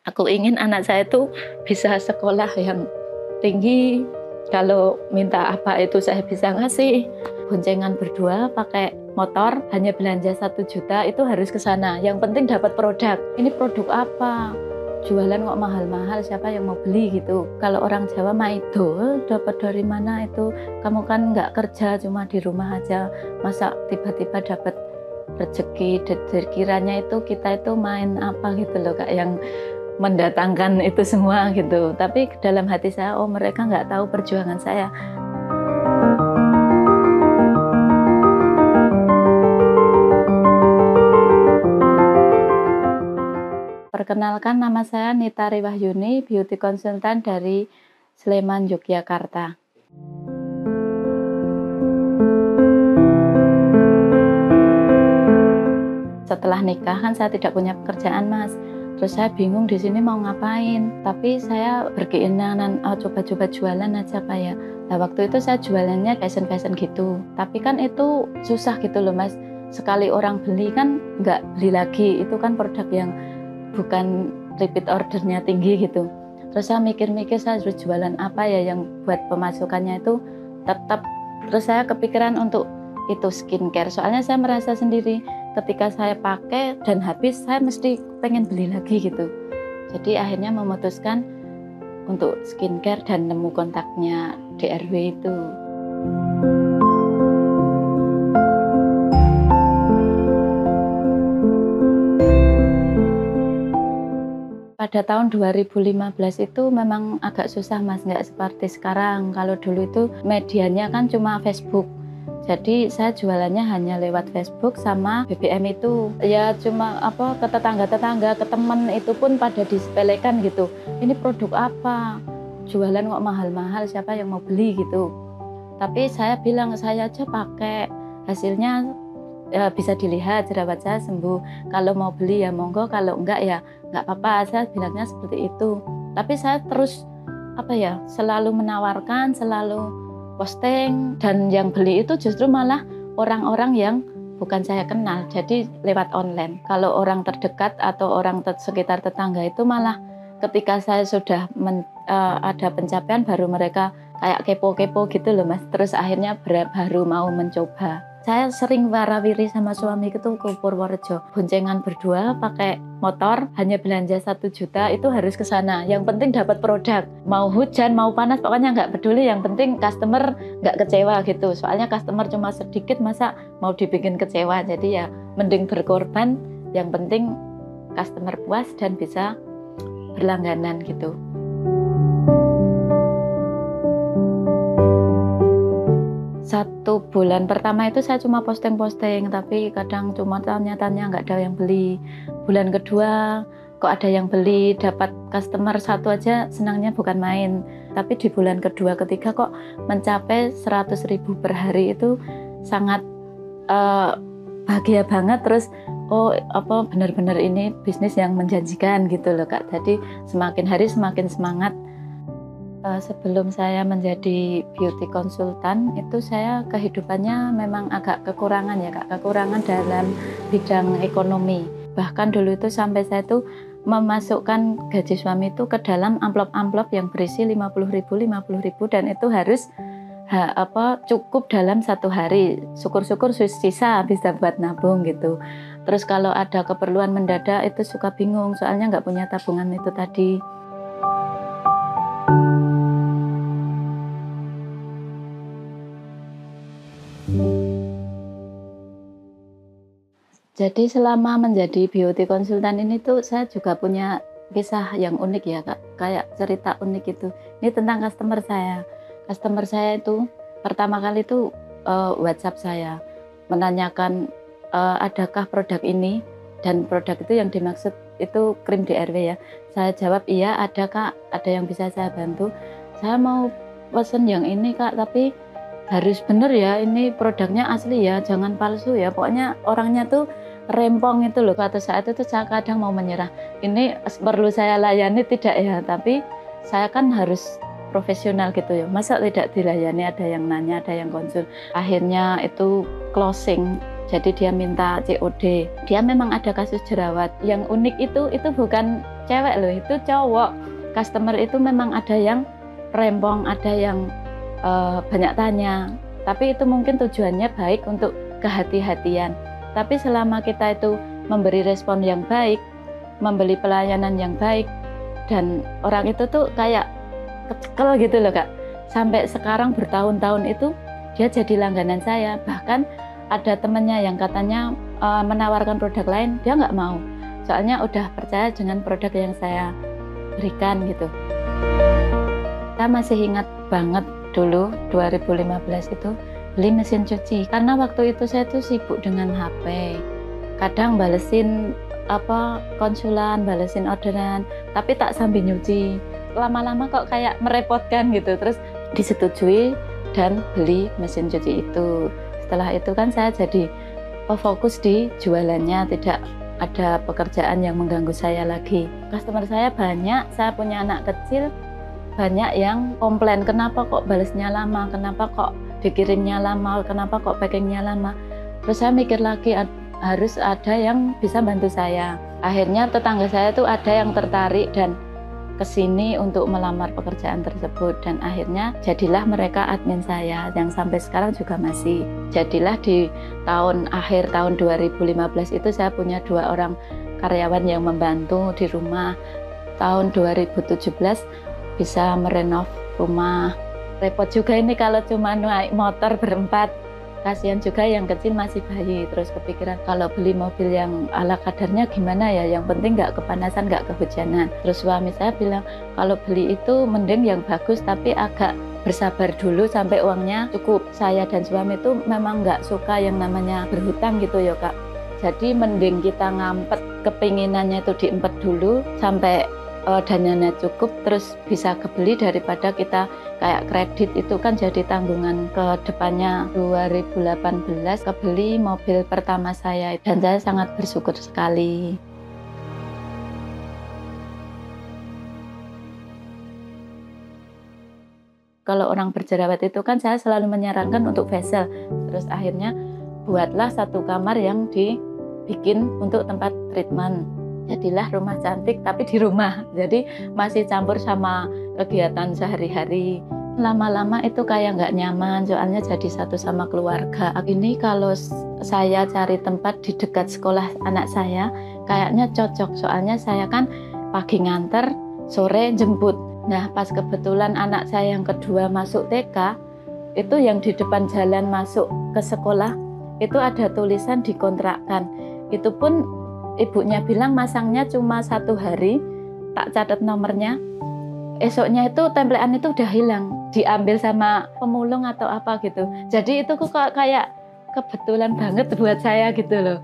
Aku ingin anak saya itu bisa sekolah yang tinggi. Kalau minta apa itu saya bisa ngasih. Boncengan berdua pakai motor, hanya belanja 1 juta itu harus ke sana. Yang penting dapat produk. Ini produk apa? Jualan kok mahal-mahal, siapa yang mau beli gitu. Kalau orang Jawa mah itu dapat dari mana itu? Kamu kan nggak kerja, cuma di rumah aja. Masa tiba-tiba dapat rezeki? Kiranya itu kita itu main apa gitu loh, Kak, yang mendatangkan itu semua gitu. Tapi dalam hati saya, oh mereka nggak tahu perjuangan saya. Perkenalkan, nama saya Nita Riwahyuni, beauty consultant dari Sleman, Yogyakarta. Setelah nikah kan saya tidak punya pekerjaan, Mas. Terus saya bingung di sini mau ngapain. Tapi saya berkeinginan coba-coba jualan aja Pak ya. Nah waktu itu saya jualannya fashion gitu. Tapi kan itu susah gitu loh Mas. Sekali orang beli kan nggak beli lagi. Itu kan produk yang bukan repeat ordernya tinggi gitu. Terus saya mikir-mikir saya harus jualan apa ya yang buat pemasukannya itu tetap. Terus saya kepikiran untuk itu skincare. Soalnya saya merasa sendiri ketika saya pakai dan habis saya mesti pengen beli lagi gitu. Jadi akhirnya memutuskan untuk skincare dan nemu kontaknya DRW itu. Pada tahun 2015 itu memang agak susah Mas, nggak seperti sekarang. Kalau dulu itu medianya kan cuma Facebook. Jadi saya jualannya hanya lewat Facebook sama BBM itu. Ya cuma ke tetangga-tetangga, ke teman itu pun pada disepelekan gitu. Ini produk apa? Jualan kok mahal-mahal, siapa yang mau beli gitu. Tapi saya bilang saya aja pakai, hasilnya bisa dilihat jerawat saya sembuh. Kalau mau beli ya monggo, kalau enggak ya enggak apa-apa. Saya bilangnya seperti itu. Tapi saya terus selalu menawarkan, selalu posting, dan yang beli itu justru malah orang-orang yang bukan saya kenal, jadi lewat online. Kalau orang terdekat atau orang sekitar tetangga itu malah ketika saya sudah ada pencapaian baru mereka kayak kepo-kepo gitu loh Mas. Terus akhirnya baru mau mencoba. Saya sering warawiri sama suami itu ke Purworejo. Boncengan berdua pakai motor, hanya belanja 1 juta itu harus ke sana. Yang penting dapat produk. Mau hujan, mau panas, pokoknya nggak peduli. Yang penting customer nggak kecewa gitu. Soalnya customer cuma sedikit, masa mau dibikin kecewa. Jadi ya mending berkorban. Yang penting customer puas dan bisa berlangganan gitu. Satu bulan pertama itu saya cuma posting-posting, tapi kadang cuma tanya-tanya nggak ada yang beli. Bulan kedua kok ada yang beli, dapat customer satu aja senangnya bukan main. Tapi di bulan kedua ketiga kok mencapai 100.000 per hari, itu sangat bahagia banget. Terus benar-benar ini bisnis yang menjanjikan gitu loh Kak. Jadi semakin hari semakin semangat. Sebelum saya menjadi beauty consultant itu saya kehidupannya memang agak kekurangan ya Kak, kekurangan dalam bidang ekonomi. Bahkan dulu itu sampai saya tuh memasukkan gaji suami itu ke dalam amplop-amplop yang berisi 50.000 dan itu harus cukup dalam 1 hari. Syukur-syukur sisa bisa buat nabung gitu. Terus kalau ada keperluan mendadak itu suka bingung soalnya nggak punya tabungan itu tadi. Jadi selama menjadi beauty consultant ini tuh saya juga punya kisah yang unik ya Kak, kayak cerita unik itu. Ini tentang customer saya. Customer saya itu pertama kali itu WhatsApp saya menanyakan adakah produk ini, dan produk itu yang dimaksud itu krim DRW ya. Saya jawab iya ada Kak, ada yang bisa saya bantu. Saya mau pesen yang ini Kak, tapi harus bener ya, ini produknya asli ya, jangan palsu ya. Pokoknya orangnya tuh rempong itu loh. Pada saat itu saya kadang mau menyerah, ini perlu saya layani tidak ya, tapi saya kan harus profesional gitu ya, masa tidak dilayani, ada yang nanya, ada yang konsul. Akhirnya itu closing, jadi dia minta COD. Dia memang ada kasus jerawat. Yang unik itu bukan cewek loh, itu cowok. Customer itu memang ada yang rempong, ada yang banyak tanya. Tapi itu mungkin tujuannya baik untuk kehati-hatian. Tapi selama kita itu memberi respon yang baik, memberi pelayanan yang baik, dan orang itu tuh kayak kecekel gitu loh Kak. Sampai sekarang bertahun-tahun itu dia jadi langganan saya. Bahkan ada temennya yang katanya menawarkan produk lain, dia nggak mau. Soalnya udah percaya dengan produk yang saya berikan gitu. Saya masih ingat banget dulu 2015 itu beli mesin cuci. Karena waktu itu saya tuh sibuk dengan HP. Kadang balesin konsulan, balesin orderan, tapi tak sambil nyuci. Lama-lama kok kayak merepotkan gitu. Terus disetujui dan beli mesin cuci itu. Setelah itu kan saya jadi fokus di jualannya, tidak ada pekerjaan yang mengganggu saya lagi. Customer saya banyak, saya punya anak kecil, banyak yang komplain kenapa kok balesnya lama, kenapa kok dikirimnya lama, kenapa kok packingnya lama. Terus saya mikir lagi, harus ada yang bisa bantu saya. Akhirnya tetangga saya tuh ada yang tertarik dan kesini untuk melamar pekerjaan tersebut, dan akhirnya jadilah mereka admin saya yang sampai sekarang juga masih. Jadilah di akhir tahun 2015 itu saya punya 2 orang karyawan yang membantu di rumah. Tahun 2017 bisa merenov rumah. Repot juga ini kalau cuma naik motor berempat. Kasihan juga yang kecil masih bayi. Terus kepikiran kalau beli mobil yang ala kadarnya gimana ya, yang penting nggak kepanasan, nggak kehujanan. Terus suami saya bilang kalau beli itu mending yang bagus tapi agak bersabar dulu sampai uangnya cukup. Saya dan suami itu memang nggak suka yang namanya berhutang gitu ya Kak. Jadi mending kita ngampet kepinginannya itu diempet dulu sampai dananya cukup terus bisa kebeli, daripada kita kayak kredit itu kan jadi tanggungan ke depannya. 2018 kebeli mobil pertama saya dan saya sangat bersyukur sekali. Kalau orang berjerawat itu kan saya selalu menyarankan untuk facial. Terus akhirnya buatlah 1 kamar yang dibikin untuk tempat treatment. Jadilah rumah cantik tapi di rumah, jadi masih campur sama kegiatan sehari-hari. Lama-lama itu kayak nggak nyaman, soalnya jadi satu sama keluarga. Ini kalau saya cari tempat di dekat sekolah anak saya kayaknya cocok, soalnya saya kan pagi nganter, sore jemput. Nah pas kebetulan anak saya yang kedua masuk TK, itu yang di depan jalan masuk ke sekolah itu ada tulisan dikontrakkan. Itu pun ibunya bilang masangnya cuma 1 hari, tak catat nomornya. Esoknya itu templean itu udah hilang, diambil sama pemulung atau apa gitu. Jadi itu kok kayak kebetulan banget buat saya gitu loh.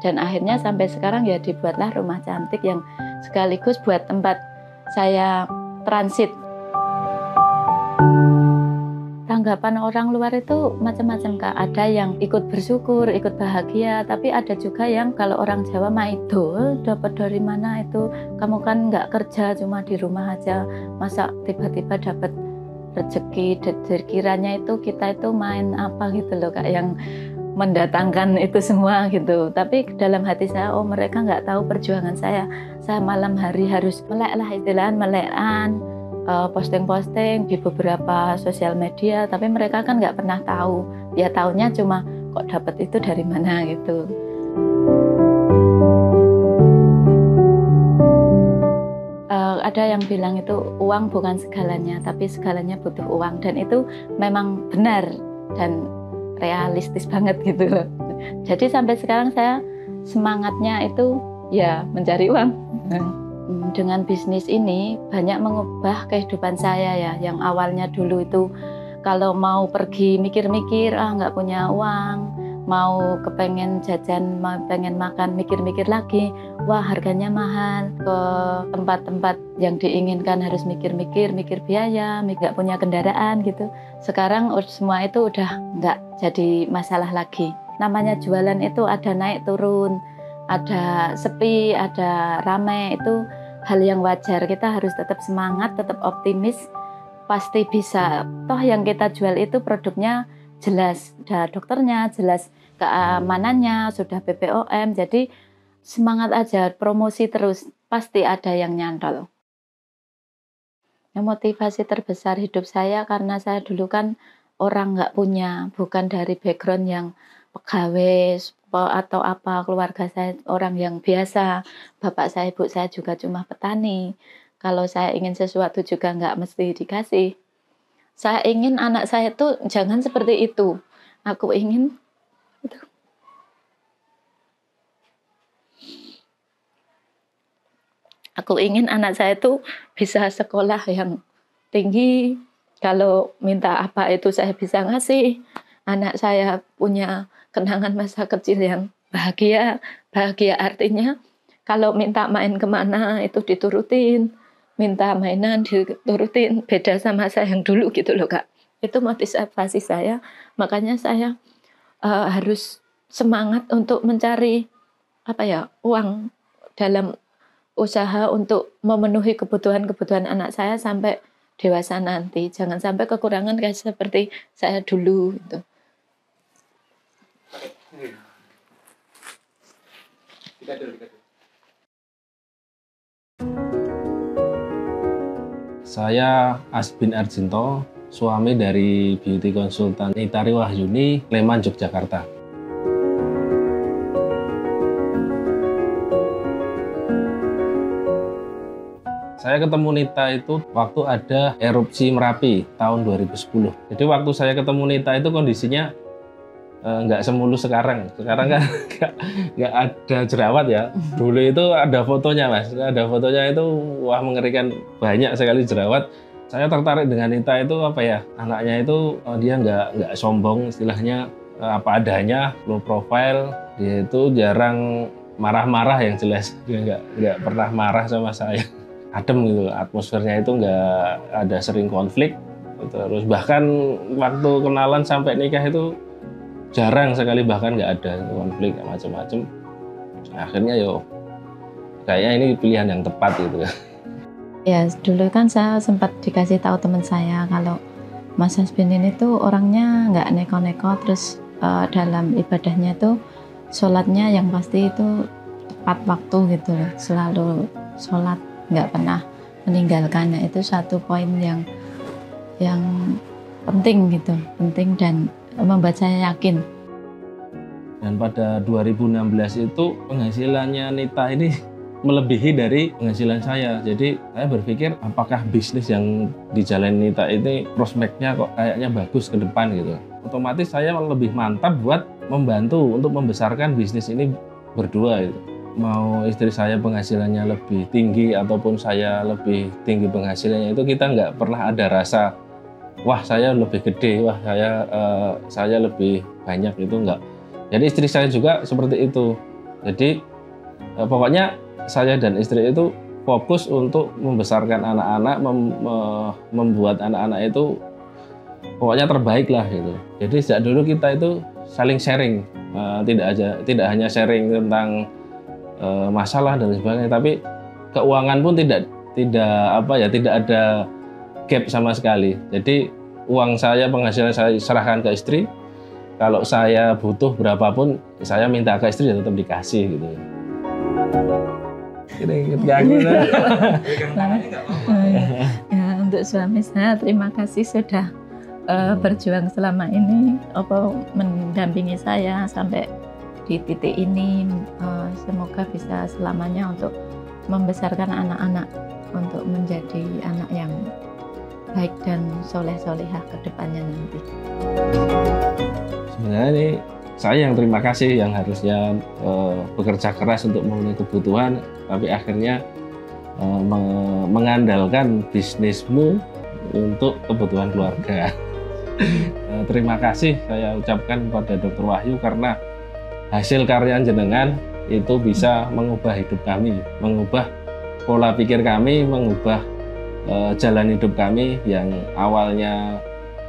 Dan akhirnya sampai sekarang ya dibuatlah rumah cantik yang sekaligus buat tempat saya transit. Tanggapan orang luar itu macam-macam Kak. Ada yang ikut bersyukur, ikut bahagia, tapi ada juga yang kalau orang Jawa mah itu dapat dari mana itu, kamu kan nggak kerja cuma di rumah aja, masa tiba-tiba dapat rezeki. Kiranya itu kita itu main apa gitu loh Kak, yang mendatangkan itu semua gitu. Tapi dalam hati saya, oh mereka nggak tahu perjuangan saya malam hari harus melek lah istilahnya, melekan, posting-posting di beberapa sosial media, tapi mereka kan nggak pernah tahu. Ya taunya cuma kok dapat itu dari mana gitu. Ada yang bilang itu uang bukan segalanya, tapi segalanya butuh uang, dan itu memang benar dan realistis banget gitu loh. Jadi sampai sekarang saya semangatnya itu ya mencari uang. Dengan bisnis ini banyak mengubah kehidupan saya ya. Yang awalnya dulu itu kalau mau pergi mikir-mikir, nggak punya uang, mau kepengen jajan, mau pengen makan, mikir-mikir lagi, wah harganya mahal, ke tempat-tempat yang diinginkan harus mikir-mikir, mikir biaya, nggak punya kendaraan gitu. Sekarang semua itu udah nggak jadi masalah lagi. Namanya jualan itu ada naik turun, ada sepi, ada ramai, itu hal yang wajar. Kita harus tetap semangat, tetap optimis, pasti bisa. Toh yang kita jual itu produknya jelas, sudah dokternya, jelas keamanannya, sudah BPOM, jadi semangat aja, promosi terus. pasti ada yang nyantol. Motivasi terbesar hidup saya karena saya dulu kan orang nggak punya, bukan dari background yang pegawai atau apa, keluarga saya orang yang biasa, bapak saya, ibu saya juga cuma petani. Kalau saya ingin sesuatu juga nggak mesti dikasih. Saya ingin anak saya tuh jangan seperti itu. Aku ingin anak saya tuh bisa sekolah yang tinggi. Kalau minta apa itu saya bisa ngasih. Anak saya punya kenangan masa kecil yang bahagia. Bahagia artinya kalau minta main kemana itu diturutin. Minta mainan diturutin. Beda sama saya yang dulu gitu loh Kak. Itu motivasi saya. Makanya saya harus semangat untuk mencari uang dalam usaha untuk memenuhi kebutuhan anak saya sampai dewasa nanti. Jangan sampai kekurangan kayak seperti saya dulu gitu. Saya Asbin Arjinto, suami dari beauty konsultan Nitari Wahyuni, Sleman, Yogyakarta. Saya ketemu Nita itu waktu ada erupsi Merapi tahun 2010. Jadi waktu saya ketemu Nita itu kondisinya nggak semulus sekarang. Sekarang kan nggak ada jerawat ya. Dulu itu ada fotonya Mas. Ada fotonya itu wah mengerikan, banyak sekali jerawat. Saya tertarik dengan Nita itu anaknya itu dia nggak sombong, istilahnya apa adanya, low profile. Dia itu jarang marah-marah yang jelas. Dia nggak pernah marah sama saya. Adem gitu, atmosfernya itu nggak ada sering konflik. Terus bahkan waktu kenalan sampai nikah itu jarang sekali, bahkan nggak ada konflik macam-macam. Akhirnya kayaknya ini pilihan yang tepat gitu. Ya dulu kan saya sempat dikasih tahu teman saya kalau Mas Asbin ini tuh orangnya nggak neko-neko, terus dalam ibadahnya tuh sholatnya yang pasti itu tepat waktu gitu loh, selalu sholat, nggak pernah meninggalkannya. Itu satu poin yang penting gitu, penting dan membuat saya yakin. Dan pada 2016 itu penghasilannya Nita ini melebihi dari penghasilan saya. Jadi saya berpikir apakah bisnis yang dijalani Nita ini prospeknya kok kayaknya bagus ke depan gitu. Otomatis saya lebih mantap buat membantu untuk membesarkan bisnis ini berdua gitu. Mau istri saya penghasilannya lebih tinggi ataupun saya lebih tinggi penghasilannya, itu kita nggak pernah ada rasa wah saya lebih gede, wah saya lebih banyak, itu enggak. Jadi istri saya juga seperti itu. Jadi pokoknya saya dan istri itu fokus untuk membesarkan anak-anak, membuat anak-anak itu pokoknya terbaik lah gitu. Jadi sejak dulu kita itu saling sharing, tidak hanya sharing tentang masalah dan sebagainya, tapi keuangan pun tidak ada gap sama sekali. Jadi uang saya, penghasilan saya serahkan ke istri. Kalau saya butuh berapapun, saya minta ke istri dan tetap dikasih gitu. Ya, untuk suami saya terima kasih sudah berjuang selama ini, mendampingi saya sampai di titik ini. Semoga bisa selamanya untuk membesarkan anak-anak untuk menjadi anak yang baik dan soleh-solehah ke depannya nanti. Sebenarnya ini saya yang terima kasih, yang harusnya bekerja keras untuk memenuhi kebutuhan, tapi akhirnya mengandalkan bisnismu untuk kebutuhan keluarga. Terima kasih saya ucapkan kepada Dr. Wahyu karena hasil karya jenengan itu bisa mengubah hidup kami, mengubah pola pikir kami, mengubah jalan hidup kami yang awalnya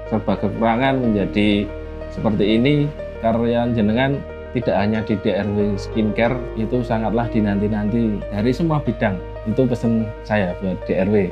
serba kekurangan menjadi seperti ini. Karya jenengan tidak hanya di DRW Skincare, itu sangatlah dinanti-nanti dari semua bidang. Itu pesan saya buat DRW.